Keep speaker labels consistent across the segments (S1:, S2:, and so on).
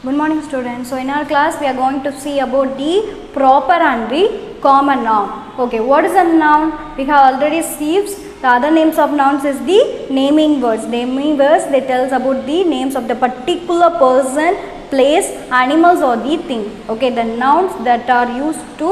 S1: Good morning students. So in our class we are going to see about the proper and the common noun. Okay, what is a noun? We have already seen the other names of nouns is the naming words. Naming words, they tells about the names of the particular person, place, animals or the thing. Okay, the nouns that are used to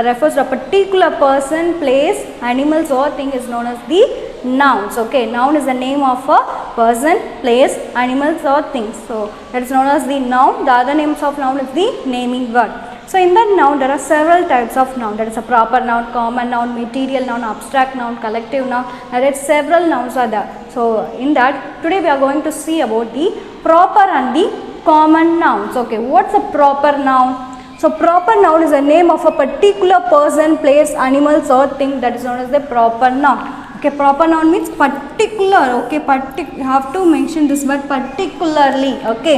S1: refers to a particular person, place, animals or thing is known as the nouns. Okay, noun is the name of a person, place, animals or things. So that is known as the noun. The other names of noun is the naming word. So in that noun there are several types of noun. There is a proper noun, common noun, material noun, abstract noun, collective noun. There are several nouns are there. So in that today we are going to see about the proper and the common nouns. Okay, what's a proper noun? So proper noun is the name of a particular person, place, animals or thing that is known as the proper noun. Okay, proper noun means particular. Okay, you have to mention this word particularly. Okay,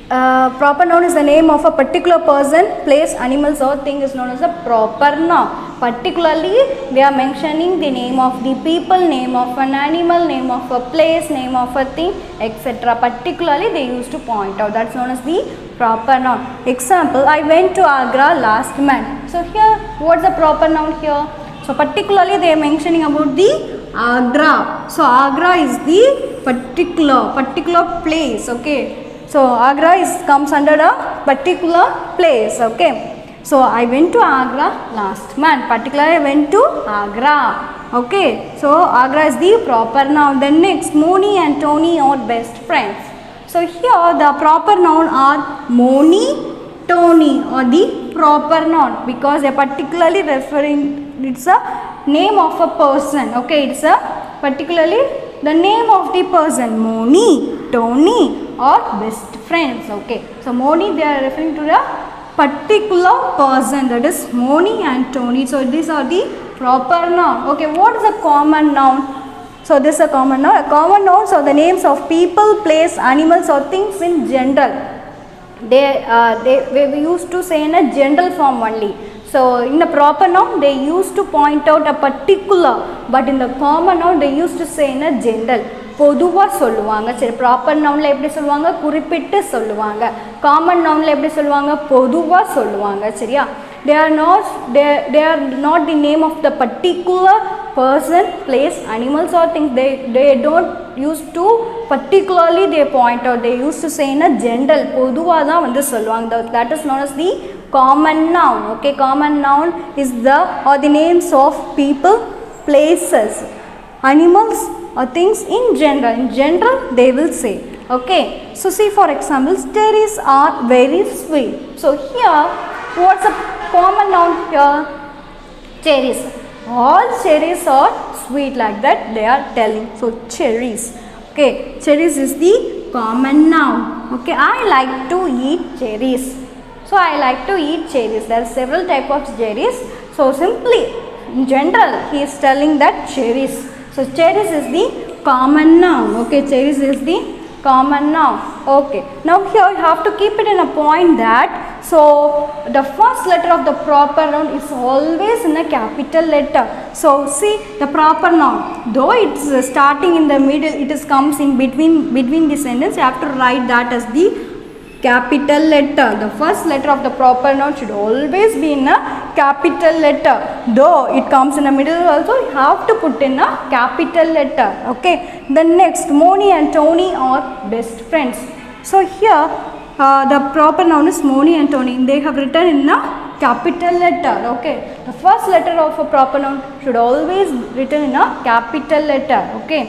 S1: proper noun is the name of a particular person, place, animals or thing is known as a proper noun. Particularly they are mentioning the name of the people, name of an animal, name of a place, name of a thing, etc. Particularly they used to point out. That's known as the proper noun. Example, I went to Agra last month. So here what's the proper noun here? So particularly they are mentioning about the Agra. So Agra is the particular place. Okay. So Agra comes under a particular place. Okay. So I went to Agra last month. Particularly I went to Agra. Okay. So Agra is the proper noun. Then next, Moni and Tony are best friends. So here the proper noun are Moni, Tony or the proper noun because they are particularly referring, it's a name of a person. Okay, it's a particularly the name of the person, Moni, Tony or best friends. Okay, so Moni they are referring to the particular person, that is Moni and Tony. So these are the proper noun. Okay, what is a common noun? So this is a common noun. A common nouns are the names of people, place, animals or things in general. We used to say in a general form only. So in the proper noun they used to point out a particular, but in the common noun they used to say in a general. பொதுவா சொல்லுவாங்க. சரி, proper நவுன்ல எப்படி சொல்லுவாங்க? குறிப்பிட்டு சொல்லுவாங்க. Common நவுன்ல எப்படி சொல்லுவாங்க? பொதுவா சொல்லுவாங்க. சரியா? They are not the name of the particular person, place, animals or things. They don't use to particularly they point out. They used to say in a general. பொதுவா தான் வந்து சொல்லுவாங்க. That is known as the common noun. Okay, common noun is the names of people, places, animals or things in general. In general they will say. Okay, so see for example, cherries are very sweet. So here what's a common noun here? Cherries. All cherries are sweet, like that they are telling. So cherries. Okay, cherries is the common noun. Okay, I like to eat cherries. So I like to eat cherries. There are several types of cherries. So simply in general he is telling that cherries. So cherries is the common noun. Okay, cherries is the common noun. Okay, now here you have to keep it in a point that so the first letter of the proper noun is always in a capital letter. So see the proper noun, though it's starting in the middle, it comes in between the sentence, you have to write that as the capital letter. The first letter of the proper noun should always be in a capital letter. Though it comes in the middle also, you have to put in a capital letter. Okay. Then next, Moni and Tony are best friends. So here the proper noun is Moni and Tony. They have written in a capital letter. Okay. The first letter of a proper noun should always written in a capital letter. Okay.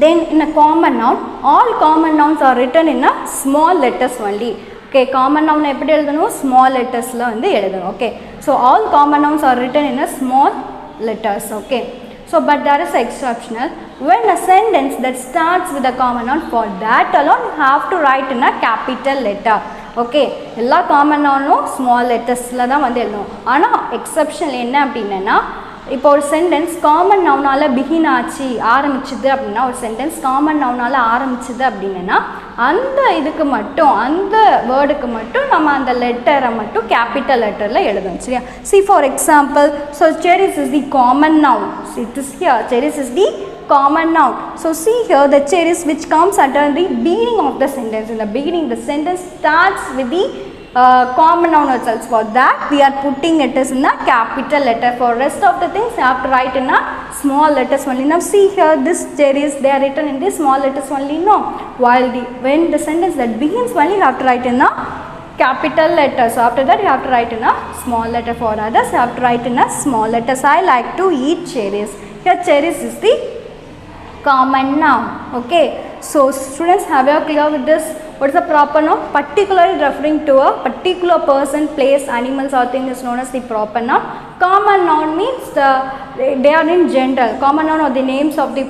S1: Then in a common noun, all common nouns are written in a small letters only. Okay, common noun எப்படி எழுதணும்? Small letters ல வந்து எழுதணும். Okay, so all common nouns are written in a small letters. Okay, so but there is exceptional. When a sentence that starts with a common noun, for that alone you have to write in a capital letter. Okay, எல்லா common nounலும் small letters ல தான் வந்து எழுதணும். ஆனா exceptional என்ன அப்படின்னா, இப்போ ஒரு சென்டென்ஸ் காமன் நவுனால பிகின் ஆச்சு ஆரம்பிச்சுது அப்படின்னா, ஒரு சென்டென்ஸ் காமன் நவுனால ஆரம்பிச்சுது அப்படின்னா அந்த இதுக்கு மட்டும், அந்த வேர்டுக்கு மட்டும் நம்ம அந்த லெட்டரை மட்டும் கேபிட்டல் லெட்டரில் எழுதணும். சரியா? See for example, so cherries is the common noun. So it is here, cherries is the common noun. So see here the cherries which comes under the beginning of the sentence. In the beginning the sentence starts with the common noun itself. For that we are putting it as in a capital letter. For rest of the things you have to write in a small letters only. Now see here this cherries, they are written in the small letters only, no, while when the sentence that begins only you have to write in a capital letter. So after that you have to write in a small letter. For others you have to write in a small letters. I like to eat cherries. Here cherries is the common noun. Okay, so students, have you clear with this? What is the proper noun? Particularly referring to a particular person, place, animals or thing is known as the proper noun. Common noun means they are in general. Common noun are the names of the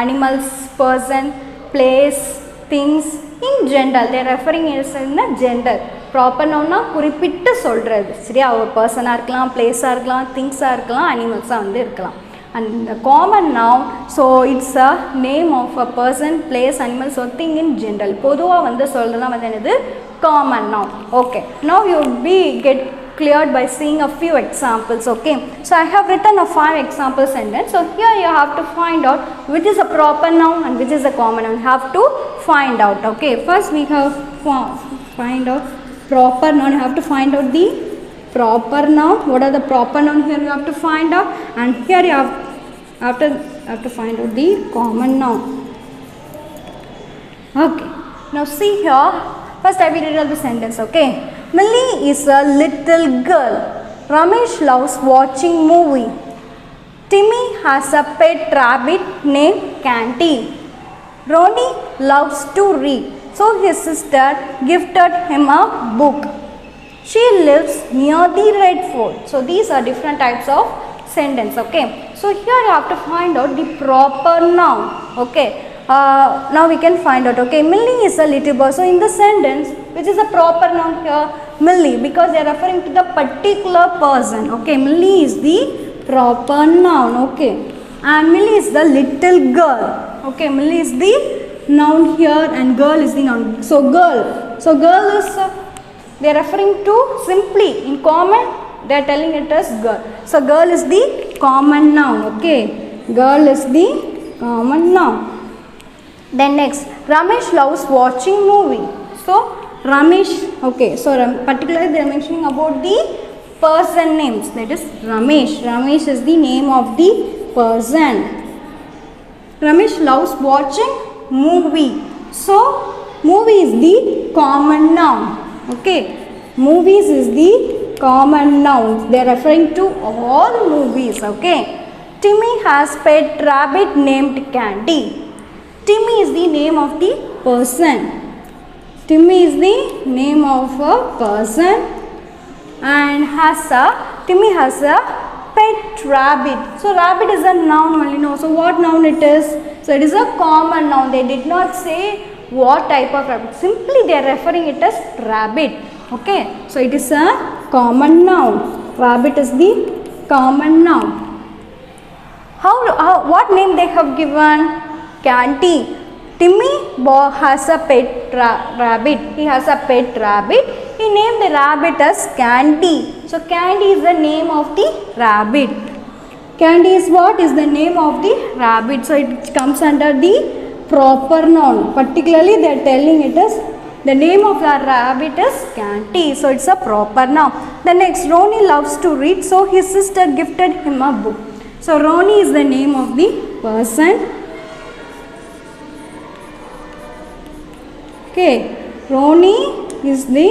S1: animals, person, place, things in general. They are referring is in the general. Proper noun na குறிப்பிட்டு சொல்றது. சரியா, ஒரு பர்சனாக இருக்கலாம், பிளேஸாக இருக்கலாம், திங்ஸாக இருக்கலாம், அனிமல்ஸாக வந்து இருக்கலாம். And the common noun, so it's a name of a person, place, animal, so thing in general. பொதுவா வந்து சொல்றதா வந்து என்னது common noun. Okay, now you will be get cleared by seeing a few examples. Okay, so I have written a 5 example sentence. So here you have to find out which is a proper noun and which is a common noun. You have to find out. Okay, first we have find out proper noun. You have to find out the proper noun. What are the proper noun? Here you have to find out, and here you have to find out the common noun. Okay, now see here, first I will read the sentence. Okay, Millie is a little girl. Ramesh loves watching movie. Timmy has a pet rabbit named Candy. Ronnie loves to read, so his sister gifted him a book. She lives near the Red Fort. So these are different types of sentence. Okay, so here you have to find out the proper noun. Okay, now we can find out. Okay, Millie is a little boy. So in the sentence, which is a proper noun here? Millie, because they are referring to the particular person. Okay, Millie is the proper noun. Okay, and Millie is the little girl. Okay, Millie is the noun here and girl is the noun. So girl is they are referring to simply in common, they are telling it as girl. So girl is the common noun. Okay, girl is the common noun. Then next, Ramesh loves watching movie. So Ramesh, okay, so particularly they are mentioning about the person names, that is Ramesh. Ramesh is the name of the person. Ramesh loves watching movie. So movie is the common noun. Okay, movies is the common noun. They are referring to all movies. Okay, Timmy has pet rabbit named Candy. Timmy is the name of the person. Timmy is the name of a person and Timmy has a pet rabbit. So rabbit is a noun only. No, so what noun it is? So it is a common noun. They did not say what type of rabbit, simply they are referring it as rabbit. Okay, so it is a common noun. Rabbit is the common noun. How what name they have given? Candy. Timmy has a pet rabbit. He has a pet rabbit. He named the rabbit as Candy. So Candy is the name of the rabbit. Candy is what is the name of the rabbit. So it comes under the proper noun. Particularly they are telling it as the name of the rabbit is Candy. So it's a proper noun. The next, Ronnie loves to read, so his sister gifted him a book. So Ronnie is the name of the person. Okay, Ronnie is the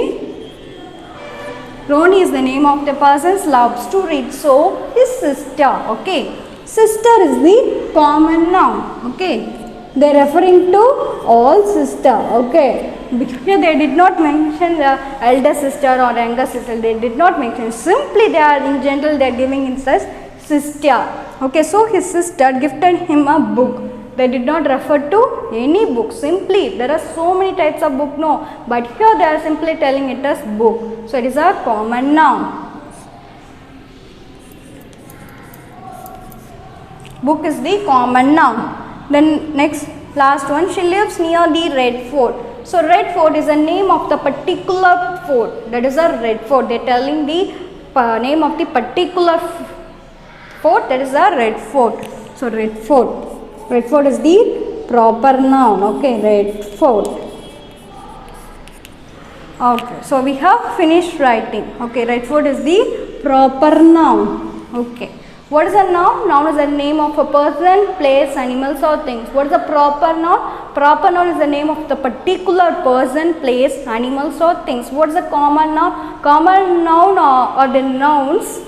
S1: name of the person, loves to read, so his sister. Okay, sister is the common noun. Okay, they are referring to all sister. Okay, here they did not mention the elder sister or younger sister. They did not mention, simply they are in general they are giving it as sister. Okay, so his sister gifted him a book. They did not refer to any book. Simply there are so many types of book, no, but here they are simply telling it as book. So it is a common noun. Book is the common noun. Then next, last one, she lives near the Red Fort. So Red Fort is the name of the particular fort. That is a Red Fort. They are telling the name of the particular fort, that is a Red Fort. So Red Fort. Redford is the proper noun. Okay, Redford. Okay, so we have finished writing. Okay, Redford is the proper noun. Okay. What is a noun? Noun is the name of a person, place, animals or things. What is a proper noun? Proper noun is the name of the particular person, place, animals or things. What is a common noun? Common noun are the nouns.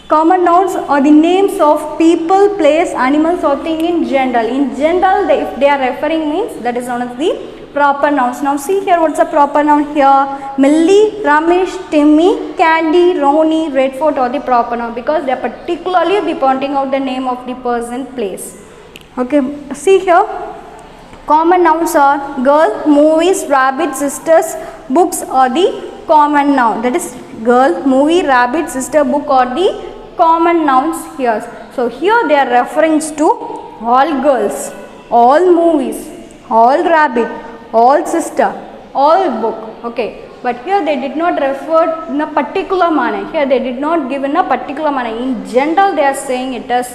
S1: Common nouns are the names of people, place, animals or thing in general. In general, if they are referring means that is known as the proper nouns. Now see here what's a proper noun here. Millie, Ramesh, Timmy, Candy, Ronnie, Redford are the proper noun because they are particularly be pointing out the name of the person, place. Okay, see here. Common nouns are girl, movies, rabbit, sisters, books are the common noun. That is girl, movie, rabbit, sister, book are the common nouns here. So here they are referring to all girls, all movies, all rabbit, all sister, all book. Okay, but here they did not refer in a particular manner. Here they did not give in a particular manner. In general they are saying it as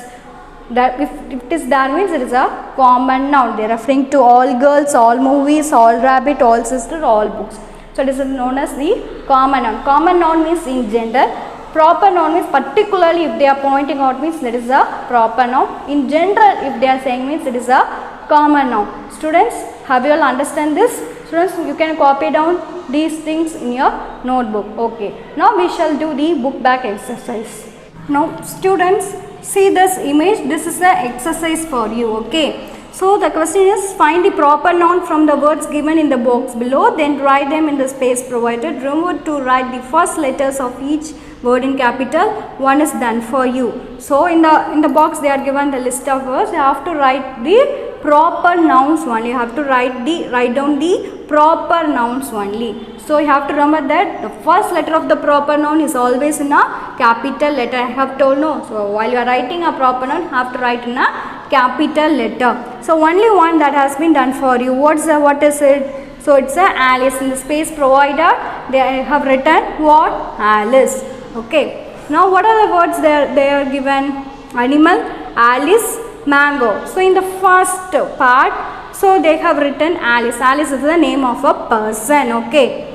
S1: that if it is there means it is a common noun. They are referring to all girls, all movies, all rabbit, all sister, all books. So this is known as the common noun. Common noun means in general. Proper noun means particularly if they are pointing out means that is a proper noun. In general if they are saying means it is a common noun. Students, have you all understand this? Students, you can copy down these things in your notebook. Okay. Now we shall do the book back exercise. Now students, see this image. This is the exercise for you. Okay. So the question is find the proper noun from the words given in the box below. Then write them in the space provided. Remember to write the first letters of each word in capital. One is done for you. So in the box they are given the list of words. You have to write the proper nouns only. You have to write down the proper nouns only. So you have to remember that the first letter of the proper noun is always in a capital letter. I have told no. So while you are writing a proper noun, you have to write in a capital letter. So only one that has been done for you. What is it? So it's a Alice. In the space provided, they have written what? Alice. Okay. Now what are the words they are given? Animal, Alice, mango. So in the first part, so they have written Alice. Alice is the name of a person. Okay.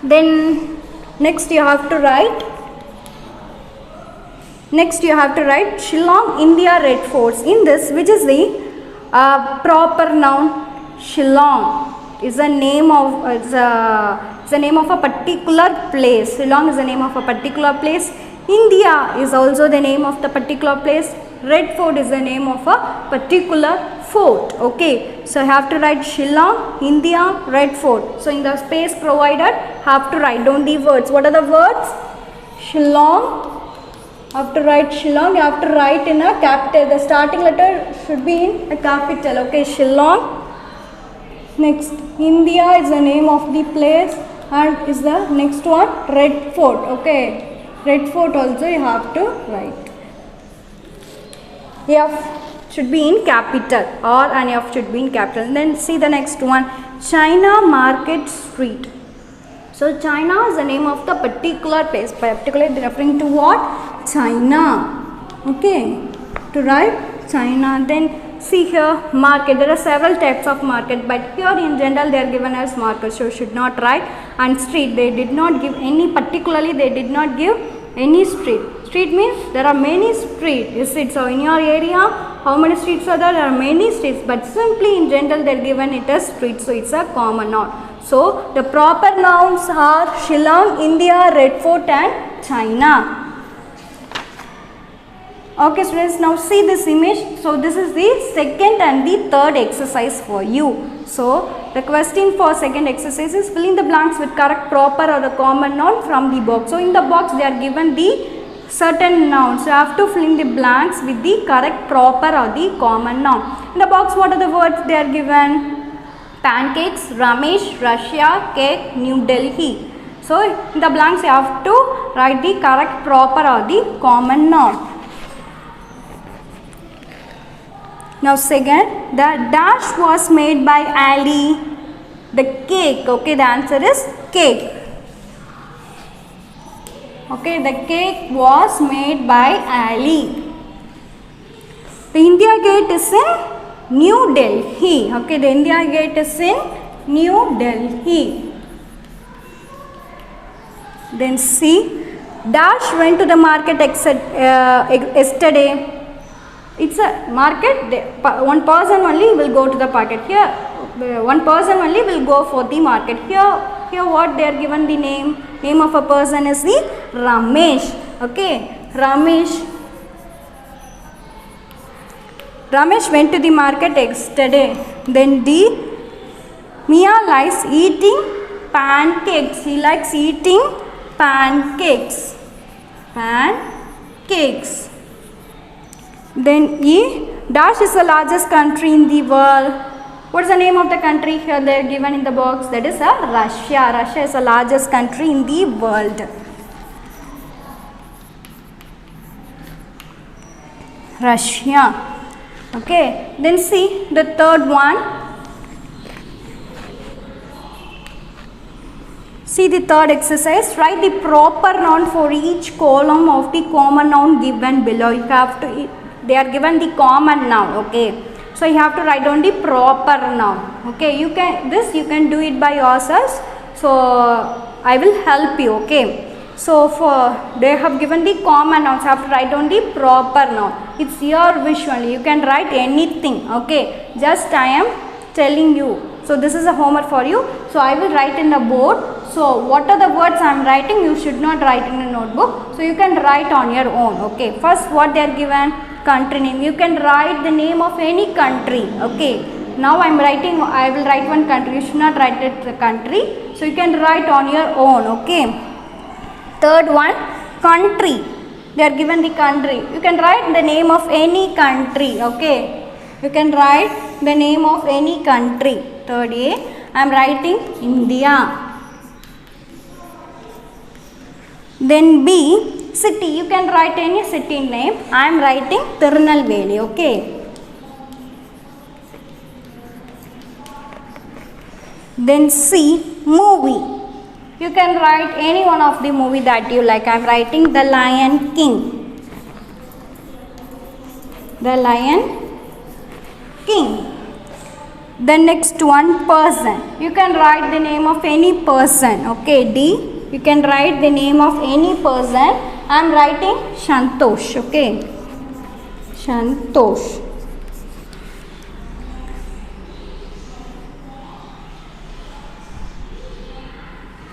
S1: Then next you have to write Shillong, India, Red Forts. In this, which is the proper noun? Shillong is the name of the name of a particular place. Shillong is the name of a particular place. India is also the name of the particular place. Red Fort is the name of a particular fort. Okay, so I have to write Shillong, India, Red Fort. So in the space provided, have to write down the words. What are the words? Shillong. Have to write Shillong. You have to write in a capital. The starting letter should be in a capital. Okay, Shillong. Next, India is the name of the place, and is the next one Red Fort. Okay, Red Fort also you have to write. F should be in capital. R and F should be in capital. And then see the next one, China Market Street. So China is the name of the particular place. Particularly referring to what? China. Okay, to write China. Then see here market. There are several types of market, but here in general they are given as market, so should not write. And street, they did not give any, particularly they did not give any street. Street means there are many streets, is it? So in your area, how many streets are there? There are many streets, but simply in general they are given it as street, so it's a common noun. So the proper nouns are Shillong, India, Red Fort and China. Okay students, now see this image. So this is the second and the third exercise for you. So the question for second exercise is fill in the blanks with correct, proper or the common noun from the box. So in the box they are given the certain nouns. So you have to fill in the blanks with the correct, proper or the common noun. In the box what are the words they are given? Pancakes, Ramesh, Russia, cake, New Delhi. So in the blanks you have to write the correct, proper or the common noun. Now second, the dash was made by Ali. The cake. Okay, the answer is cake. Okay, the cake was made by Ali. The India Gate is in New Delhi. Okay, the India Gate is in New Delhi. Then C. Dash went to the market yesterday. It's a market. One person only will go to the market. Here, one person only will go for the market. Here, what they are given the name? Name of a person is the Ramesh. Okay, Ramesh went to the market yesterday. Then D. Mia likes eating pancakes. He likes eating pancakes. Then E. Dash is the largest country in the world. What is the name of the country? Here they are given in the box. That is Russia. Russia is the largest country in the world. Russia. Okay. Then see the third one. See the third exercise. Write the proper noun for each column of the common noun given below. You have to. They are given the common noun. Okay. So you have to write down the proper noun. Okay. You can do it by yourselves. So I will help you. Okay. So they have given the common nouns. You have to write down the proper noun. It's your wish only. You can write anything. Okay. Just I am telling you. So this is a homework for you. So I will write in the board. So what are the words I am writing? You should not write in a notebook. So you can write on your own. Okay. First what they are given? Country name. You can write the name of any country. Okay. Now I will write one country. You should not write it the country. So you can write on your own. Okay. Third one, country. They are given the country. You can write the name of any country. Okay. You can write the name of any country. Third A, I am writing India. Then B, city. You can write any city name. I am writing Tirunelveli. Okay. Then C, movie. You can write any one of the movie that you like. I am writing The Lion King. The Lion King. The next one, person. You can write the name of any person. Okay, D. You can write the name of any person. I am writing Shantosh. Okay, Shantosh.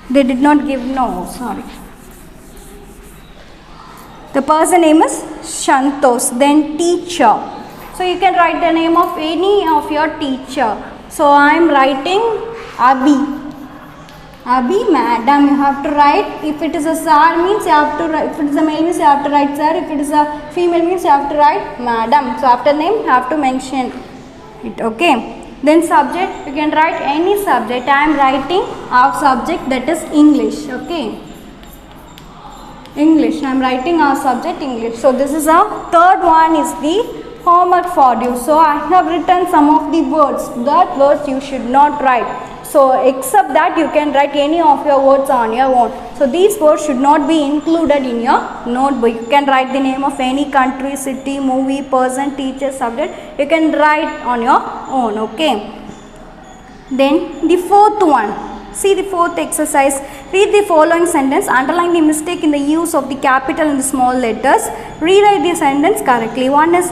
S1: They did not give, no, sorry. The person name is Shantosh. Then teacher. So you can write the name of any of your teacher. So I am writing Abhi. Abhi, madam. You have to write. If it is a sir means you have to write. If it is a male means you have to write sir. If it is a female means you have to write madam. So after name you have to mention it. Okay. Then subject. You can write any subject. I am writing our subject, that is English. Okay. English. I am writing our subject English. So this is our third one is the homework for you. So I have written some of the words. That words you should not write. So except that you can write any of your words on your own. So these words should not be included in your notebook. You can write the name of any country, city, movie, person, teacher, subject. You can write on your own. Okay. Then the fourth one. See the fourth exercise. Read the following sentence. Underline the mistake in the use of the capital and the small letters. Rewrite the sentence correctly. One is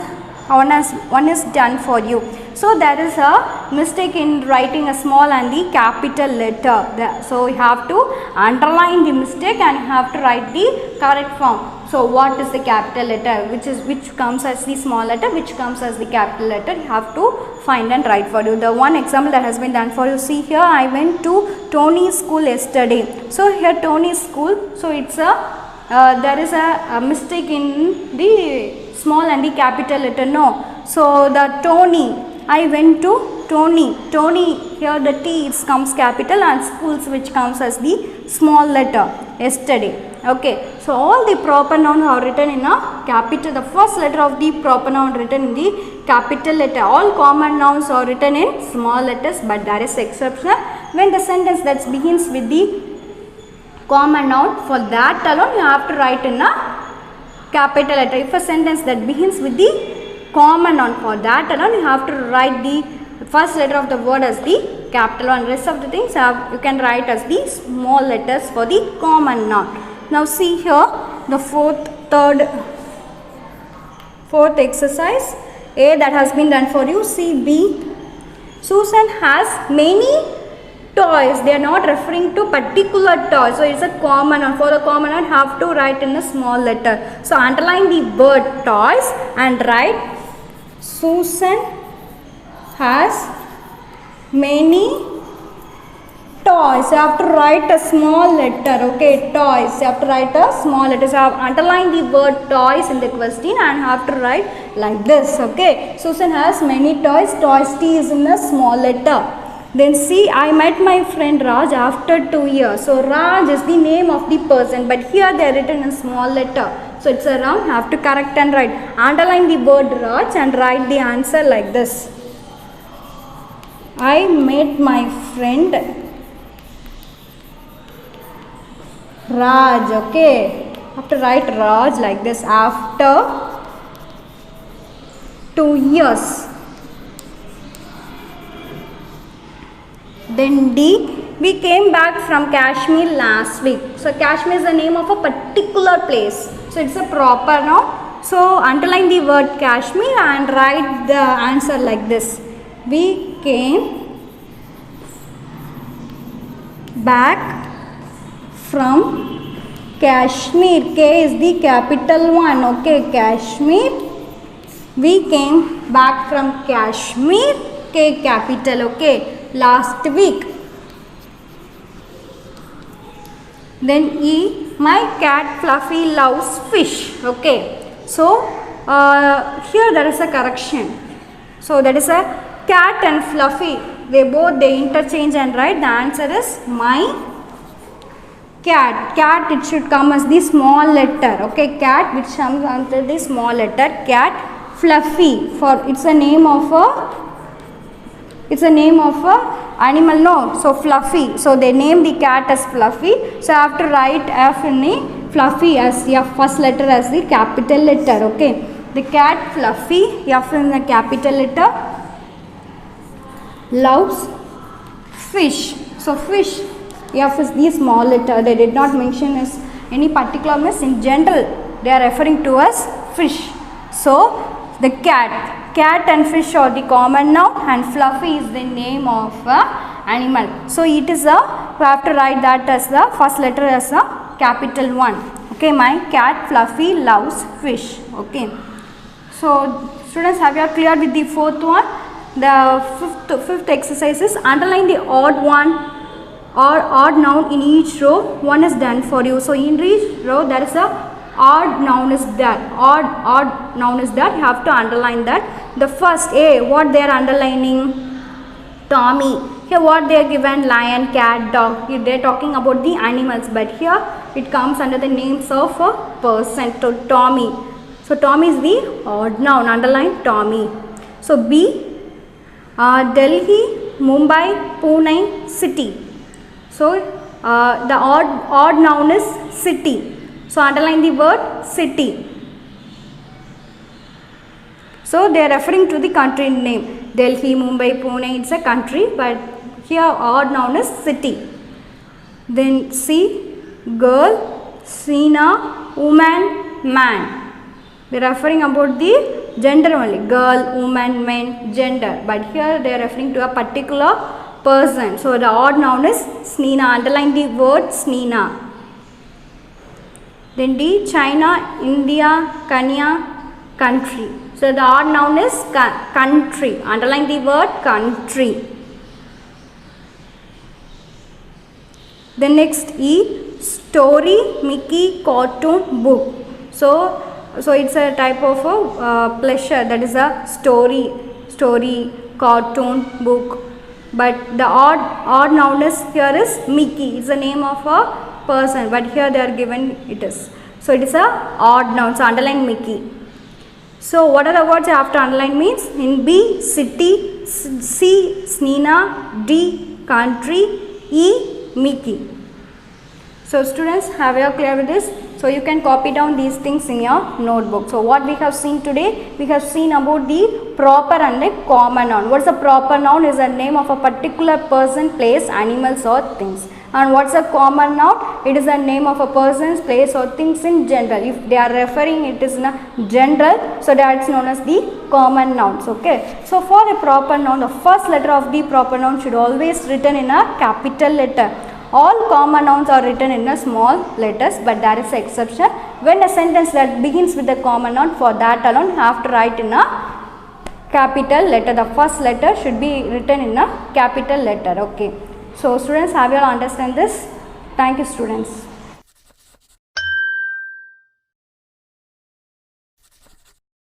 S1: done for you. So there is a mistake in writing a small and the capital letter. So you have to underline the mistake and you have to write the correct form. So what is the capital letter? Which comes as the small letter? Which comes as the capital letter? You have to find and write for you. The one example that has been done for you. See here, I went to Tony's school yesterday. So here Tony's school. So it's there is a mistake in the small and the capital letter. No. So the Tony. I went to Tony. Tony, here the T comes capital and schools which comes as the small letter yesterday. Okay. So all the proper nouns are written in a capital. The first letter of the proper noun written in the capital letter. All common nouns are written in small letters, but there is exception when the sentence that begins with the common noun. For that alone you have to write in a capital letter. If a sentence that begins with the common noun. For that alone you have to write the first letter of the word as the capital one. Rest of the things you can write as the small letters for the common noun. Now see here the fourth exercise A that has been done for you. See B. Susan has many toys. They are not referring to particular toys. So it's a common noun. For the common noun have to write in a small letter. So underline the word toys and write Susan has many toys. You have to write a small letter. Okay, toys. You have to write a small letter. So underline the word toys in the question and have to write like this. Okay, Susan has many toys. Toys T is in a small letter. Then see, I met my friend Raj after 2 years. So Raj is the name of the person, but here they are written in small letter. So it's a wrong. Have to correct and write. Underline the word Raj and write the answer like this. I met my friend Raj. Okay, have to write Raj like this after 2 years. Then D, we came back from Kashmir last week. So Kashmir is the name of a particular place. So it's a proper noun. So underline the word Kashmir and write the answer like this. We came back from Kashmir. K is the capital one. Okay, Kashmir. We came back from Kashmir. K capital. Okay, last week. Then E, my cat Fluffy loves fish. Okay, so here there is a correction. So that is a cat and Fluffy. They interchange and write. The answer is my cat. Cat, it should come as the small letter. Okay, cat which comes under the small letter. Cat. Fluffy, for it's a name of a animal, no? So Fluffy. So they name the cat as Fluffy. So I have to write F in the Fluffy as the first letter as the capital letter. Okay, the cat Fluffy, F in the capital letter, loves fish. So fish, F is the small letter. They did not mention as any particular miss. In general, they are referring to as fish. So the cat and fish are the common noun and Fluffy is the name of animal. So it is we have to write that as the first letter as a capital one. Okay, my cat Fluffy loves fish. Okay, so students, have you cleared with the fourth one? The fifth exercise is underline the odd one or odd noun in each row. One is done for you. So in each row there is a odd noun is there. Odd noun is there. You have to underline that. The first A, what they are underlining? Tommy. Here what they are given? Lion, cat, dog. Here they are talking about the animals, but here it comes under the names of a person. So Tommy. So Tommy is the odd noun. Underline Tommy. So B, Delhi, Mumbai, Pune, city. So the odd noun is city. So underline the word city. So they are referring to the country name. Delhi, Mumbai, Pune, it's a country, but here odd noun is city. Then C, girl, Sina, woman, man. They are referring about the gender only. Girl, woman, man, gender. But here they are referring to a particular person. So the odd noun is Snina. Underline the word Snina. Then D, China, India, Kenya, country. So the odd noun is country. Underline the word country. The next E, story, Mickey, cartoon, book. So it's a type of a pleasure, that is a story, cartoon, book. But the odd noun is here is Mickey. It's the name of a person, but here they are given it is. So it is a odd noun. So underline Mickey. So what are the words you have to underline means? In B, city, C, Snina, D, country, E, Mickey. So students, have you clear with this? So you can copy down these things in your notebook. So what we have seen today, we have seen about the proper and the common noun. What's a proper noun? Is a name of a particular person, place, animals or things. And what's a common noun? It is a name of a person, place or things in general. If they are referring it is in a general, so that's known as the common nouns. Okay. So for a proper noun, the first letter of the proper noun should always written in a capital letter. All common nouns are written in a small letters, but there is an exception. When a sentence that begins with a common noun, for that alone have to write in a capital letter. The first letter should be written in a capital letter. Okay. So students, have you all understand this? Thank you students.